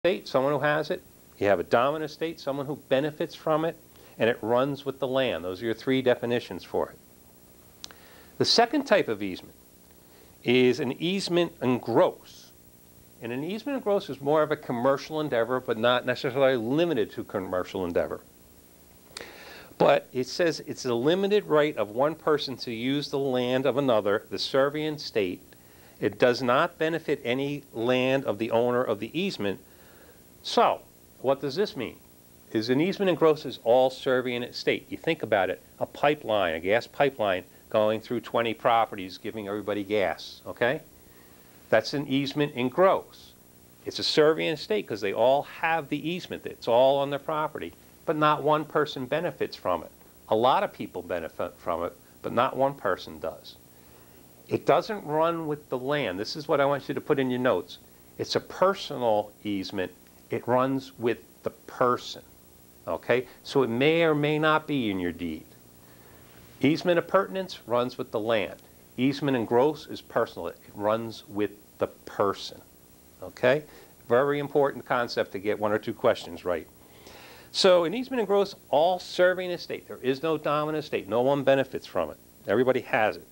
estate, someone who has it. You have a dominant estate, someone who benefits from it, and it runs with the land. Those are your three definitions for it. The second type of easement is an easement in gross. And an easement in gross is more of a commercial endeavor, but not necessarily limited to commercial endeavor. But it says it's a limited right of one person to use the land of another, the servient state. It does not benefit any land of the owner of the easement. So, what does this mean? Is an easement in gross is all servient estate. You think about it, a pipeline, a gas pipeline going through 20 properties giving everybody gas, okay? That's an easement in gross. It's a servient estate because they all have the easement. It's all on their property, but not one person benefits from it. A lot of people benefit from it, but not one person does. It doesn't run with the land. This is what I want you to put in your notes. It's a personal easement. It runs with the person, okay? So it may or may not be in your deed. Easement appurtenance runs with the land. Easement in gross is personal. It runs with the person, okay? Very important concept to get one or two questions right. So an easement in gross, all serving estate. There is no dominant estate. No one benefits from it. Everybody has it.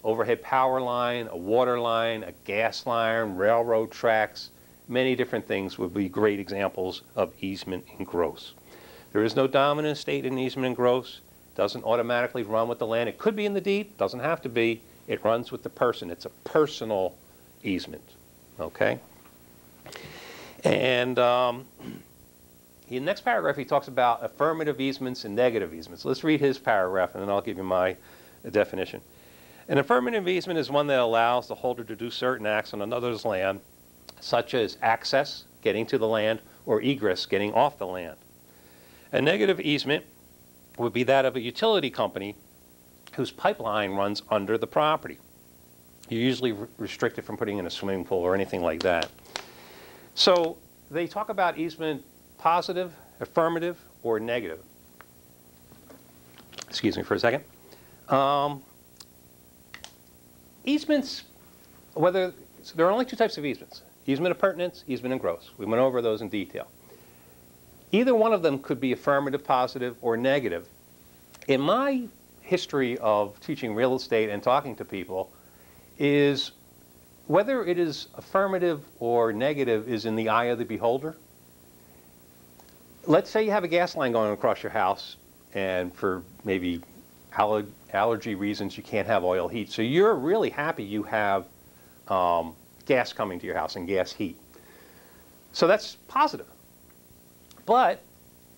Overhead power line, a water line, a gas line, railroad tracks, many different things would be great examples of easement in gross. There is no dominant estate in easement in gross. Doesn't automatically run with the land. It could be in the deed, doesn't have to be. It runs with the person. It's a personal easement, okay? And in the next paragraph, he talks about affirmative easements and negative easements. Let's read his paragraph, and then I'll give you my definition. An affirmative easement is one that allows the holder to do certain acts on another's land, such as access, getting to the land, or egress, getting off the land. A negative easement would be that of a utility company whose pipeline runs under the property. You're usually restricted from putting in a swimming pool or anything like that. So they talk about easement positive, affirmative, or negative. Excuse me for a second. Easements, there are only two types of easements. Easement appurtenance, easement in gross. We went over those in detail. Either one of them could be affirmative, positive, or negative. In my history of teaching real estate and talking to people, is whether it is affirmative or negative is in the eye of the beholder. Let's say you have a gas line going across your house, and for maybe allergy reasons you can't have oil heat. So you're really happy you have gas coming to your house and gas heat. So that's positive. But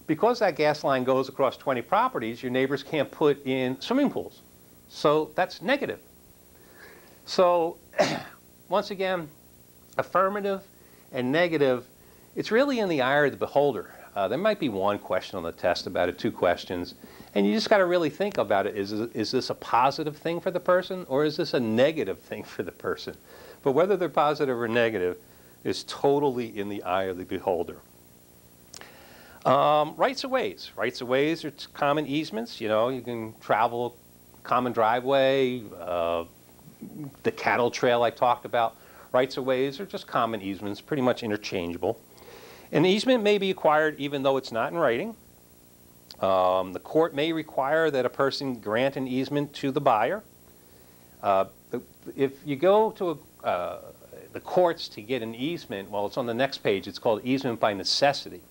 because that gas line goes across 20 properties, your neighbors can't put in swimming pools. So that's negative. So once again, affirmative and negative, it's really in the eye of the beholder. There might be one question on the test about it, two questions, and you just got to really think about it. Is this a positive thing for the person, or is this a negative thing for the person? But whether they're positive or negative is totally in the eye of the beholder. Rights of ways. Rights of ways are common easements. You know, you can travel common driveway, the cattle trail I talked about. Rights of ways are just common easements, pretty much interchangeable. An easement may be acquired even though it's not in writing. The court may require that a person grant an easement to the buyer. If you go to the courts to get an easement, well, it's on the next page. It's called easement by necessity,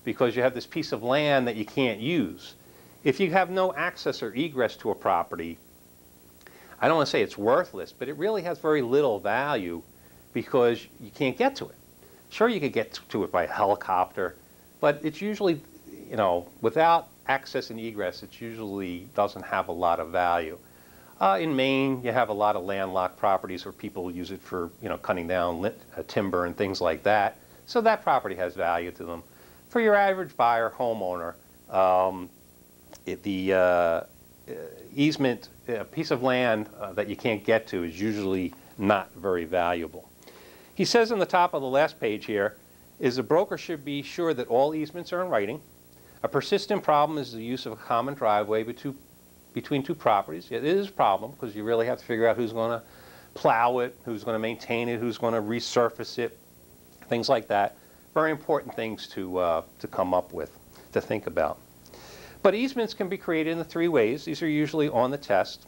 because you have this piece of land that you can't use. If you have no access or egress to a property, I don't want to say it's worthless, but it really has very little value because you can't get to it. Sure, you could get to it by helicopter, but it's usually, you know, without access and egress, it usually doesn't have a lot of value. In Maine, you have a lot of landlocked properties where people use it for, you know, cutting down timber and things like that. So that property has value to them. For your average buyer, homeowner, the easement, a piece of land that you can't get to is usually not very valuable. He says on the top of the last page here, is the broker should be sure that all easements are in writing. A persistent problem is the use of a common driveway between two properties. It is a problem because you really have to figure out who's going to plow it, who's going to maintain it, who's going to resurface it, things like that. Very important things to come up with, to think about. But easements can be created in 3 ways. These are usually on the test.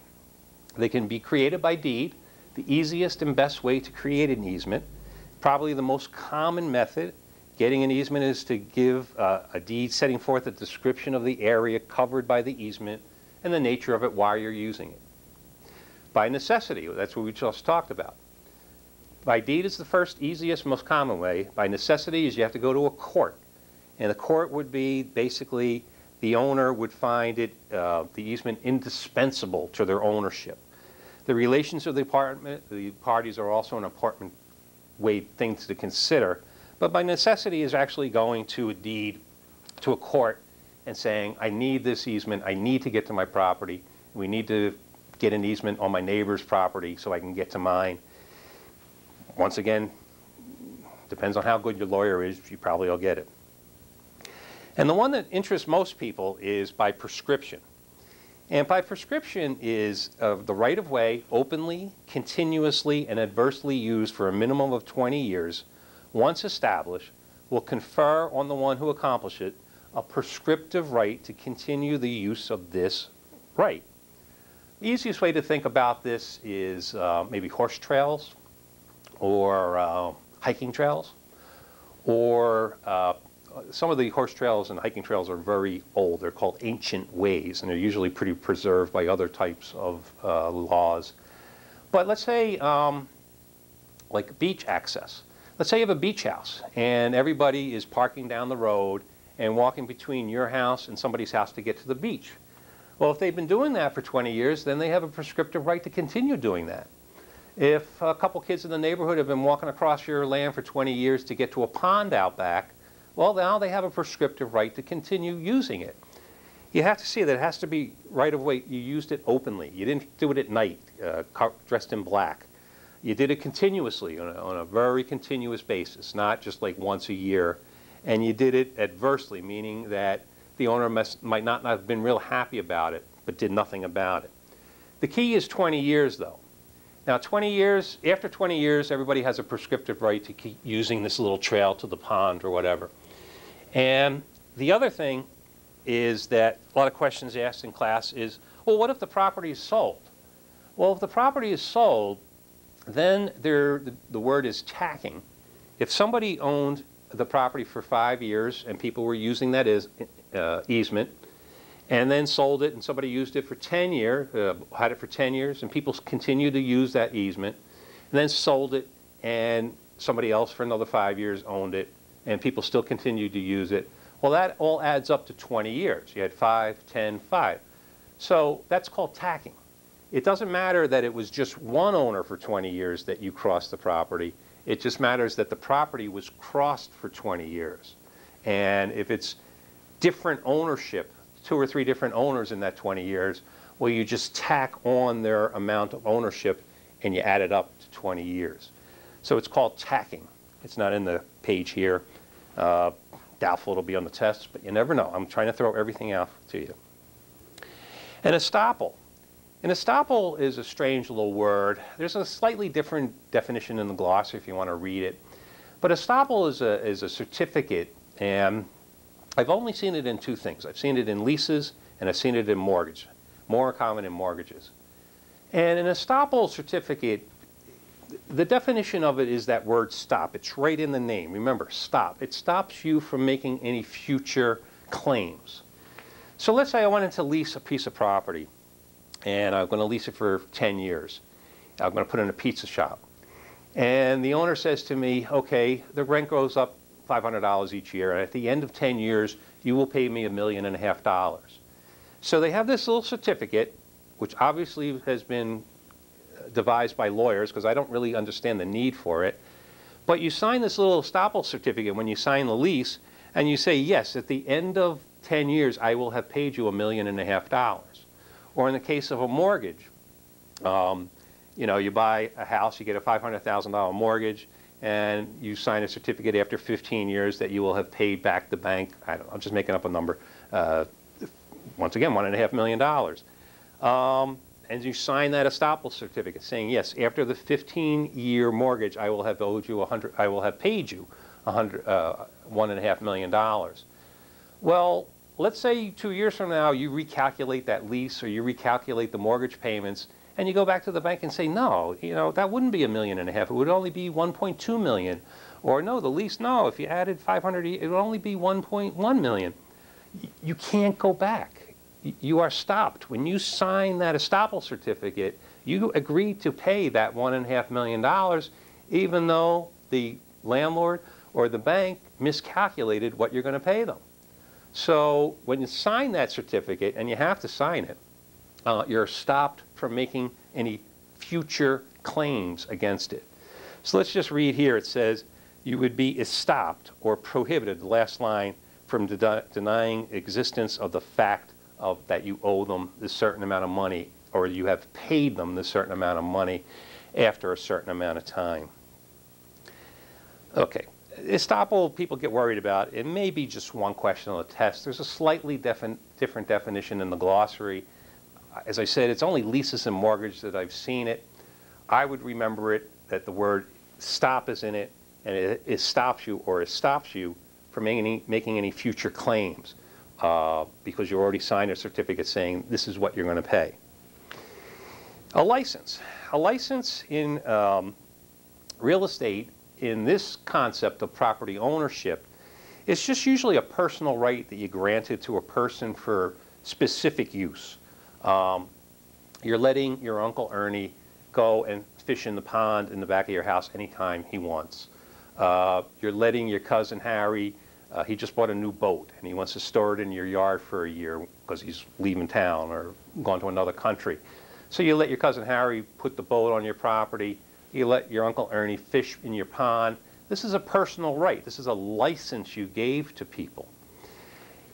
They can be created by deed. The easiest and best way to create an easement, probably the most common method, getting an easement, is to give a deed setting forth a description of the area covered by the easement and the nature of it, why you're using it. By necessity, that's what we just talked about. By deed is the first, easiest, most common way. By necessity is you have to go to a court. And the court would be basically the owner would find it, the easement, indispensable to their ownership. The relations of the parties are also an important things to consider. But by necessity is actually going to a deed, to a court, and saying, I need this easement, I need to get to my property, we need to get an easement on my neighbor's property so I can get to mine. Once again, depends on how good your lawyer is, you probably will get it. And the one that interests most people is by prescription. And by prescription is the right-of-way openly, continuously, and adversely used for a minimum of 20 years, once established, will confer on the one who accomplished it a prescriptive right to continue the use of this right. The easiest way to think about this is maybe horse trails, or hiking trails, or some of the horse trails and hiking trails are very old. They're called ancient ways, and they're usually pretty preserved by other types of laws. But let's say like beach access. Let's say you have a beach house and everybody is parking down the road and walking between your house and somebody's house to get to the beach. Well, if they've been doing that for 20 years, then they have a prescriptive right to continue doing that. If a couple kids in the neighborhood have been walking across your land for 20 years to get to a pond out back, well, now they have a prescriptive right to continue using it. You have to see that it has to be right of way. You used it openly. You didn't do it at night, dressed in black. You did it continuously, on a very continuous basis, not just like once a year. And you did it adversely, meaning that the owner might not have been real happy about it, but did nothing about it. The key is 20 years, though. Now, 20 years, after 20 years, everybody has a prescriptive right to keep using this little trail to the pond or whatever. And the other thing is that a lot of questions asked in class is, well, what if the property is sold? Well, if the property is sold, then the word is tacking. If somebody owned the property for 5 years and people were using that as easement, and then sold it and somebody used it for 10 years, had it for 10 years, and people continued to use that easement, and then sold it and somebody else for another 5 years owned it, and people still continued to use it, well, that all adds up to 20 years. You had 5, 10, 5. So that's called tacking. It doesn't matter that it was just one owner for 20 years that you crossed the property. It just matters that the property was crossed for 20 years. And if it's different ownership, 2 or 3 different owners in that 20 years, well, you just tack on their amount of ownership and you add it up to 20 years. So it's called tacking. It's not in the page here. Doubtful it'll be on the test, but you never know. I'm trying to throw everything out to you. An estoppel. An estoppel is a strange little word. There's a slightly different definition in the glossary if you want to read it. But estoppel is a certificate, and I've only seen it in 2 things. I've seen it in leases and I've seen it in mortgage. More common in mortgages. And an estoppel certificate, the definition of it is that word stop. It's right in the name. Remember, stop. It stops you from making any future claims. So let's say I wanted to lease a piece of property, and I'm going to lease it for 10 years. I'm going to put in a pizza shop. And the owner says to me, okay, the rent goes up $500 each year, and at the end of 10 years, you will pay me $1.5 million. So they have this little certificate, which obviously has been devised by lawyers, because I don't really understand the need for it. But you sign this little estoppel certificate when you sign the lease, and you say, yes, at the end of 10 years, I will have paid you $1.5 million. Or in the case of a mortgage, you know, you buy a house, you get a $500,000 mortgage, and you sign a certificate after 15 years that you will have paid back the bank, I don't know, I'm just making up a number, once again, $1.5 million. And you sign that estoppel certificate saying, yes, after the 15-year mortgage, I will have owed you I will have paid you $1.5 million. Well, let's say 2 years from now you recalculate that lease or you recalculate the mortgage payments and you go back to the bank and say, no, that wouldn't be $1.5 million. It would only be 1.2 million. Or no, the lease, no, if you added 500, it would only be 1.1 million. You can't go back. You are stopped. When you sign that estoppel certificate, you agree to pay that $1.5 million, even though the landlord or the bank miscalculated what you're going to pay them. So when you sign that certificate, and you have to sign it, you're stopped from making any future claims against it. So let's just read here. It says you would be stopped or prohibited, the last line, from denying existence of the fact that you owe them this certain amount of money or you have paid them this certain amount of money after a certain amount of time. Okay. Estoppel, people get worried about. It may be just one question on the test. There's a slightly different definition in the glossary. As I said, it's only leases and mortgage that I've seen it. I would remember it that the word stop is in it, and it stops you or it stops you from making any future claims because you already signed a certificate saying this is what you're going to pay. A license. A license in real estate, in this concept of property ownership, it's just usually a personal right that you granted to a person for specific use. You're letting your Uncle Ernie go and fish in the pond in the back of your house anytime he wants. You're letting your cousin Harry, he just bought a new boat and he wants to store it in your yard for a year because he's leaving town or gone to another country. So you let your cousin Harry put the boat on your property. You let your Uncle Ernie fish in your pond. This is a personal right. This is a license you gave to people.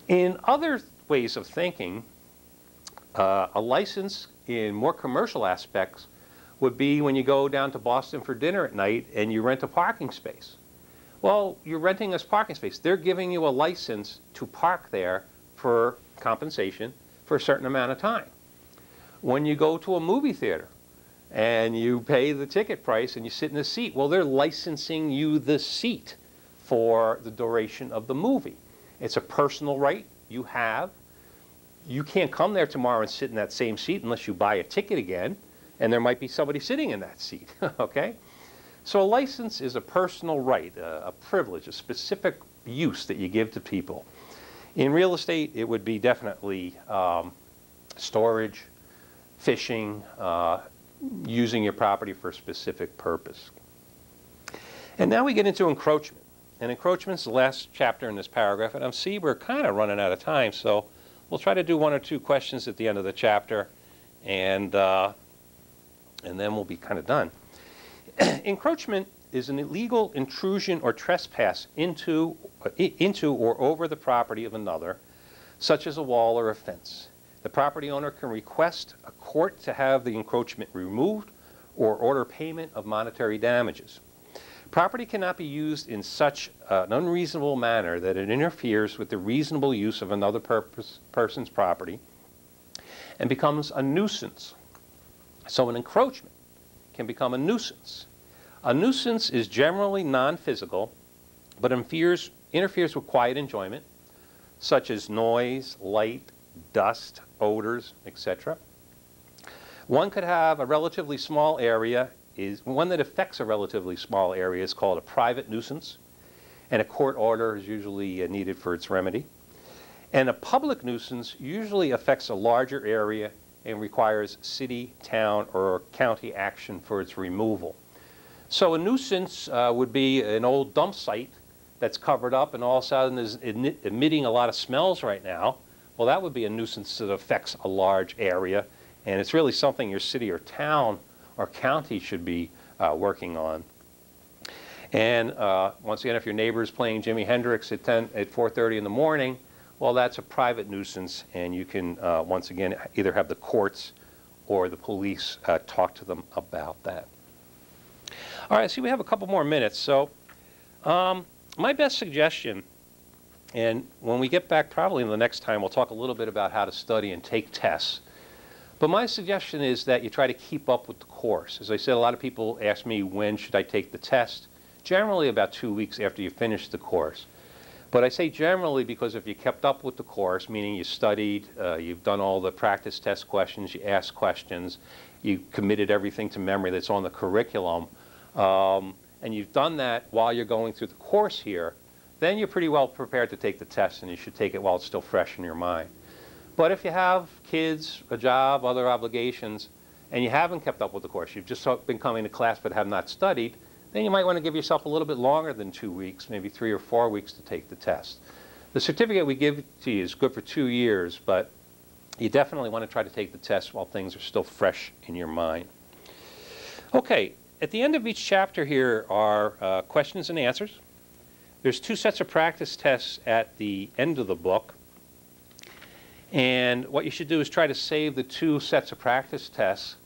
In other ways of thinking, a license in more commercial aspects would be when you go down to Boston for dinner at night and you rent a parking space. Well, you're renting this parking space. They're giving you a license to park there for compensation for a certain amount of time. When you go to a movie theater and you pay the ticket price and you sit in the seat, well, they're licensing you the seat for the duration of the movie. It's a personal right you have. You can't come there tomorrow and sit in that same seat unless you buy a ticket again, and there might be somebody sitting in that seat, okay? So a license is a personal right, a privilege, a specific use that you give to people. In real estate, it would be definitely storage, fishing, using your property for a specific purpose. And now we get into encroachment. And encroachment's the last chapter in this paragraph. And I see we're kind of running out of time, so we'll try to do 1 or 2 questions at the end of the chapter, and then we'll be kind of done. Encroachment is an illegal intrusion or trespass into or over the property of another, such as a wall or a fence. The property owner can request a court to have the encroachment removed or order payment of monetary damages. Property cannot be used in such an unreasonable manner that it interferes with the reasonable use of another person's property and becomes a nuisance. So an encroachment can become a nuisance. A nuisance is generally non-physical, but interferes with quiet enjoyment, such as noise, light, dust, odors, etc. One could have a relatively small area. One that affects a relatively small area is called a private nuisance, and a court order is usually needed for its remedy. And a public nuisance usually affects a larger area and requires city, town, or county action for its removal. So a nuisance would be an old dump site that's covered up and all of a sudden is emitting a lot of smells right now. Well, that would be a nuisance that affects a large area, and it's really something your city or town or county should be working on. And once again, if your neighbor is playing Jimi Hendrix at 4:30 in the morning, well, that's a private nuisance, and you can, once again, either have the courts or the police talk to them about that. All right, see, we have a couple more minutes. So my best suggestion, and when we get back probably in the next time, we'll talk a little bit about how to study and take tests. But my suggestion is that you try to keep up with the course. As I said, a lot of people ask me, when should I take the test? generally about 2 weeks after you finish the course. But I say generally because if you kept up with the course, meaning you studied, you've done all the practice test questions, you asked questions, you committed everything to memory that's on the curriculum, and you've done that while you're going through the course here, then you're pretty well prepared to take the test, and you should take it while it's still fresh in your mind. But if you have kids, a job, other obligations, and you haven't kept up with the course, you've just been coming to class but have not studied, then you might want to give yourself a little bit longer than 2 weeks, maybe 3 or 4 weeks to take the test. The certificate we give to you is good for 2 years, but you definitely want to try to take the test while things are still fresh in your mind. Okay, at the end of each chapter here are questions and answers. There's 2 sets of practice tests at the end of the book. And what you should do is try to save the 2 sets of practice tests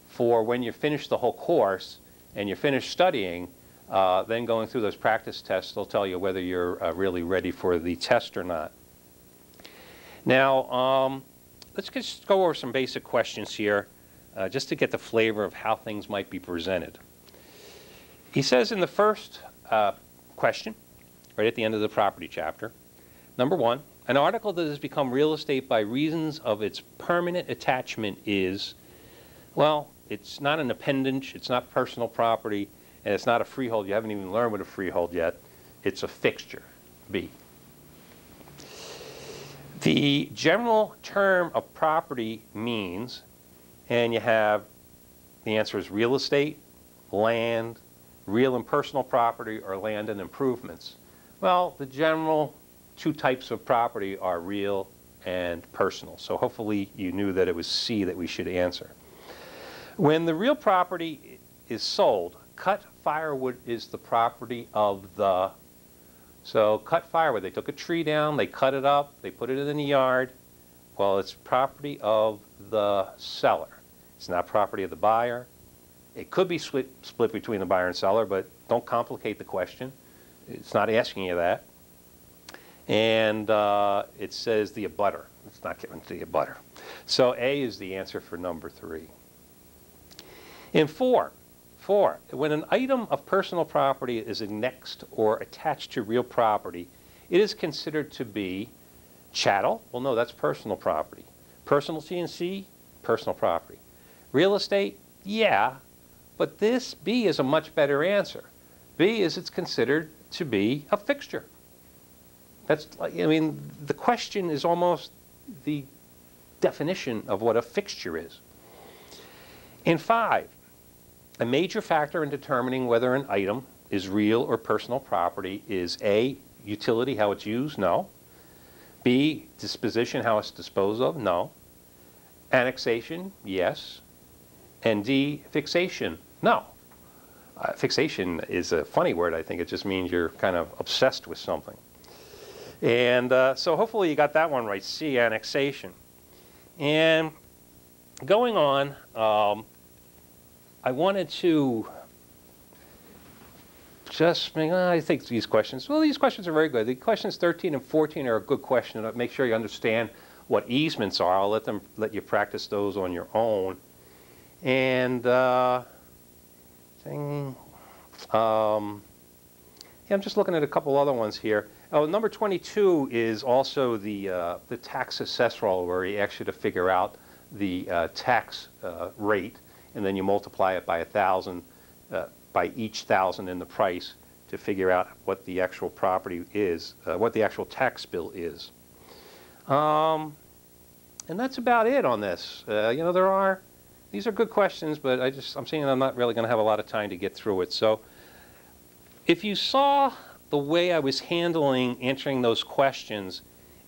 for when you finish the whole course and you're finished studying. Then going through those practice tests, they'll tell you whether you're really ready for the test or not. Now, let's just go over some basic questions here just to get the flavor of how things might be presented. He says in the first question, right at the end of the property chapter, number 1, an article that has become real estate by reasons of its permanent attachment is, well, it's not an appendage, it's not personal property, and it's not a freehold. You haven't even learned what a freehold yet. It's a fixture, B. The general term of property means, and you have, the answer is real estate, land, real and personal property, or land and improvements. Well, the general 2 types of property are real and personal. So hopefully you knew that it was C that we should answer. When the real property is sold, cut firewood is the property of the, so cut firewood, they took a tree down, they cut it up, they put it in the yard. Well, it's property of the seller. It's not property of the buyer. It could be split between the buyer and seller, but don't complicate the question. It's not asking you that. And it says the abutter. It's not given to the abutter. So A is the answer for number 3. In 4, when an item of personal property is annexed or attached to real property, it is considered to be chattel. Well, no, that's personal property. Personal C&C, personal property. Real estate, yeah, but this B is a much better answer. B is it's considered to be a fixture. That's, I mean, the question is almost the definition of what a fixture is. In 5, a major factor in determining whether an item is real or personal property is A, utility, how it's used, no. B, disposition, how it's disposed of, no. Annexation, yes. And D, fixation, no. Fixation is a funny word, I think. It just means you're kind of obsessed with something. And so hopefully you got that one right, C, annexation. And going on, I wanted to just, I think these questions, well, these questions are very good. The questions 13 and 14 are a good question. Make sure you understand what easements are. I'll let you practice those on your own. And yeah, I'm just looking at a couple other ones here. Oh, number 22 is also the tax assess roll, where you ask you to figure out the tax rate, and then you multiply it by 1,000, by each 1,000 in the price to figure out what the actual property is, what the actual tax bill is. And that's about it on this. You know, these are good questions, but I'm seeing I'm not really going to have a lot of time to get through it. So if you saw the way I was answering those questions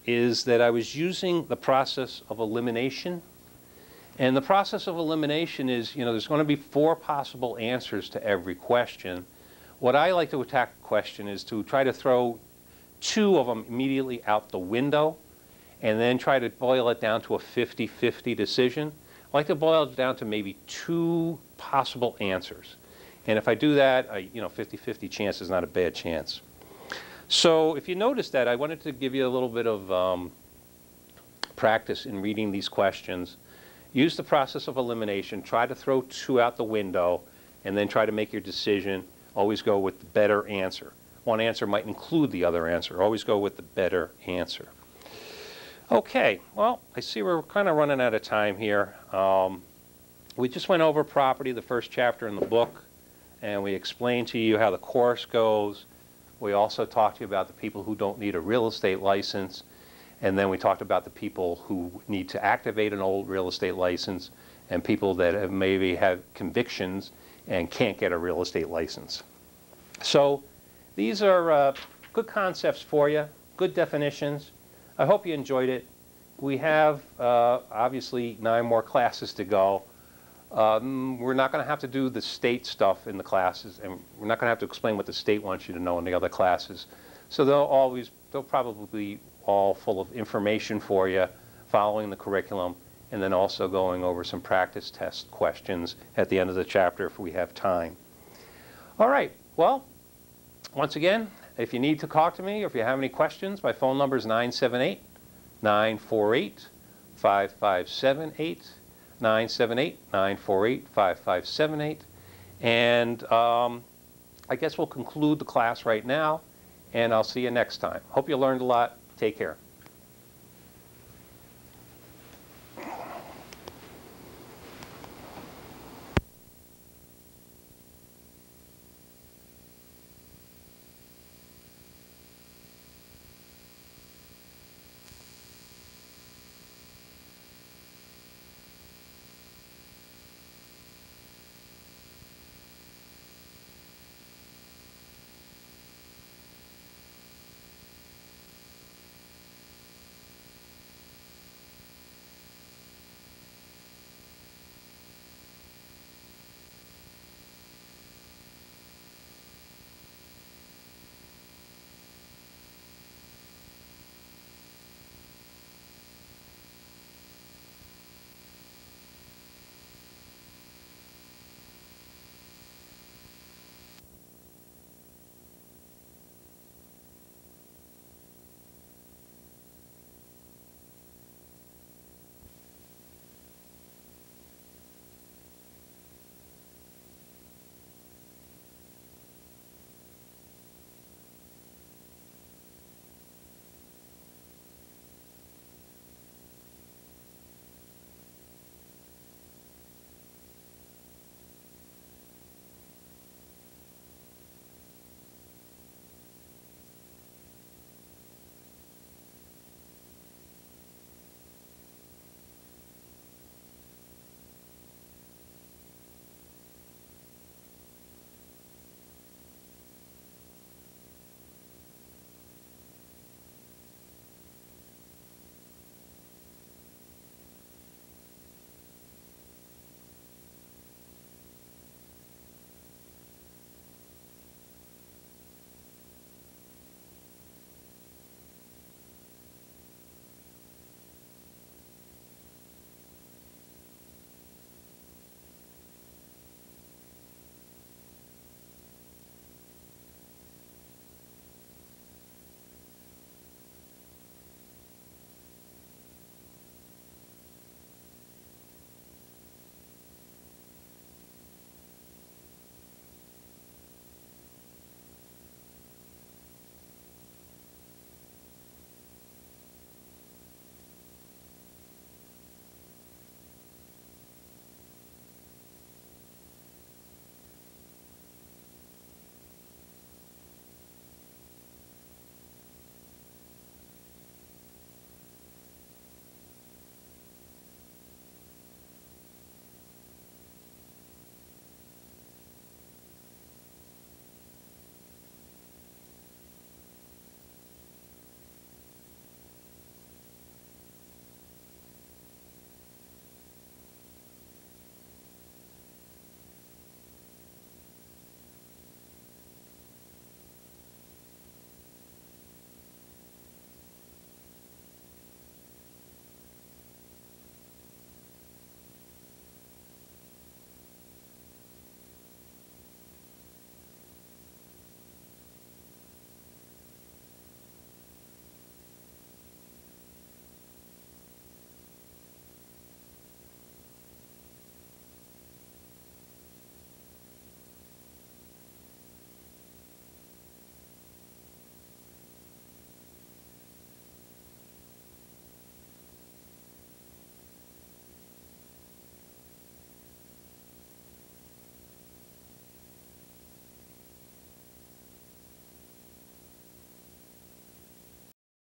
is that I was using the process of elimination. And the process of elimination is, you know, there's going to be 4 possible answers to every question. What I like to attack a question is to try to throw 2 of them immediately out the window and then try to boil it down to a 50-50 decision. I like to boil it down to maybe 2 possible answers. And if I do that, you know, 50-50 chance is not a bad chance. So if you notice that, I wanted to give you a little bit of practice in reading these questions. Use the process of elimination. Try to throw 2 out the window, and then try to make your decision Always go with the better answer. One answer might include the other answer. Always go with the better answer. Okay, well, I see we're kind of running out of time here. We just went over property, the first chapter in the book, and we explained to you how the course goes. We also talked to you about the people who don't need a real estate license, and then we talked about the people who need to activate an old real estate license and people that have maybe have convictions and can't get a real estate license. So these are good concepts for you, good definitions. I hope you enjoyed it. We have obviously 9 more classes to go. We're not going to have to do the state stuff in the classes, and we're not going to have to explain what the state wants you to know in the other classes. So they'll probably be all full of information for you, following the curriculum, and then also going over some practice test questions at the end of the chapter if we have time. All right, well, once again, if you need to talk to me or if you have any questions, my phone number is 978-948-5578, 978-948-5578. And I guess we'll conclude the class right now, and I'll see you next time. Hope you learned a lot. Take care.